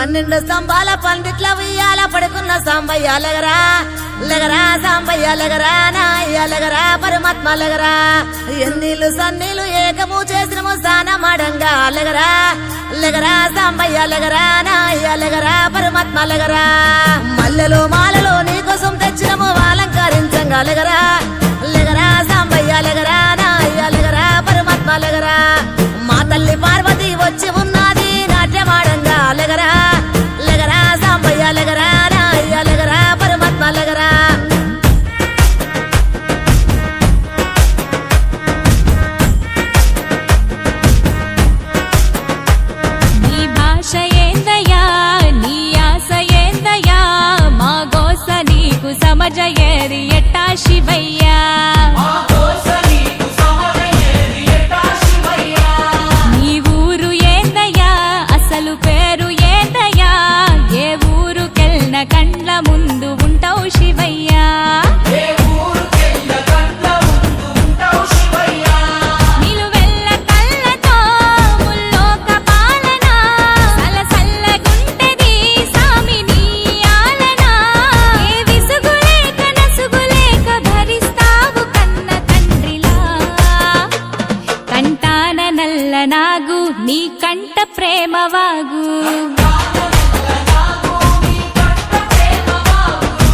12 స్తంభాల పందిట్ల ఉయ్యాల పడుకున్న సాంబయ్య లగరా లగరా సాంబయ్య లగరా నాయ్య లగరా పరమాత్మ లగరా ఎన్నీళ్ళు సన్నీళ్ళు ఏకము చేసినము స్నానమాడంగా లగరా లగరా సాంబయ్య లగరా నాయ్య లగరా పరమాత్మ లగరా మల్లెలో మాలలో నీకోసం తెచ్చినము అలంకరించంగా లగరా లగరా సాంబయ్య లగరా నాయ్య లగరా పరమాత్మ లగరా మా తల్లి పార్వతి వచ్చి ఉన్నది నాట్యమాడంగా లగరా లగరా సాంబయ్య లగరా నాయ్య లగరా పరమాత్మ లగరా నీ భాష ఏందయ్యా నీ ఆశ ఏందయ్యా మా గోస నీకు సమజయేది ఎట్టా శివయ్యా నీ ఊరు ఏందయ్యా అసలు పేరు ఏందయ్యా ఏ ఊరుకెళ్ళిన కండ్ల ముందు ఉంటావు శివయ్యా నిలువెల్ల కళ్ళతో ముల్లోక పాలన సలసల్లగుంటది సామి నీ ఆలన ఏ విసుగులేక నసుగులేక భరిస్తావు కన్న తండ్రిలా కంటాన నల్ల నాగు నీ కంట ప్రేమ వాగు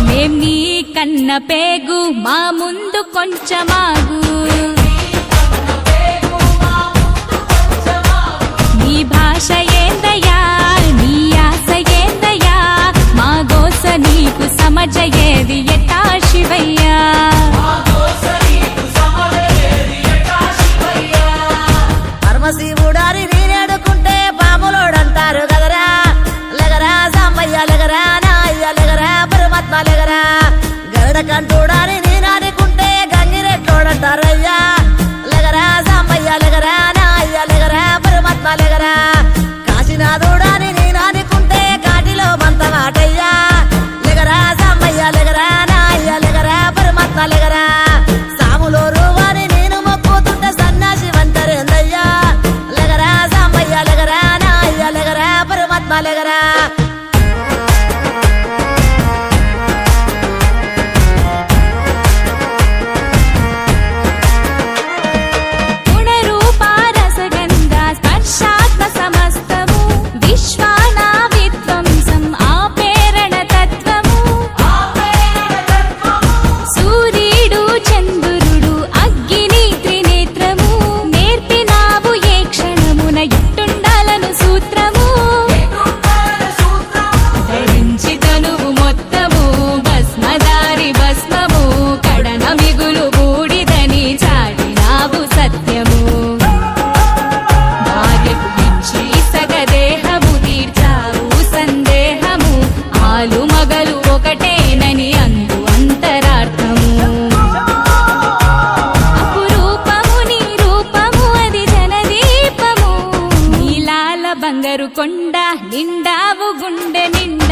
మేం నీ కన్న పేగు మా ముందు కొంచెమాగు నీ భాష ఏందయ్యా నీ ఆశ ఏందయ్యా మా గోస నీకు సమజయేది ఎట్టా శివయ్యా పరమశివుడారి నేనేడుకుంటే పాములోడంటారు గదరా లగరా సాంబయ్య లగరా నాయ్య లగరా పరమాత్మ లగరా గరుడ కంటూడారి నేనాడుకుంటే గంగిరెట్లోడంటారయ్యా లగరా సాంబయ్య లగరా నాయ్య లగరా పరమాత్మ లగరా కాశీనాథుడాని నేనాడుకుంటే కాటిలో మంతమాటయ్యా లగరా సాంబయ్య లగరా నాయ్య లగరా పరమాత్మ లగరా సాములో రూవాని నేను మొక్కుతుంటే సన్నాసి వంటరేందయ్యా లగరా సాంబయ్య లగరా నాయ్య లగరా పరమాత్మ లగరా గుణరూపారసగంధ స్పర్శాత్మ సమస్తము విశ్వానా విధ్వంసం ఆపేరణ తత్వము సూర్యుడు చంద్రుడు అగ్ని త్రినేత్రము నేర్పినావు ఏ క్షణమున ఇట్టుండాలను సూత్రము ధరించి తనువు మొత్తము భస్మదారి భస్మము కడన మిగులు బూడిదని చాటినావు సత్యము భార్యకు మించి సగదేహము తీర్చావు సందేహము ఆలు మగలు ఒకటేనని అందు అంతరార్థము అపురూపము నీ రూపము అది జనదీపము నీలాల బంగారు కొండ నిండావు గుండె నిండా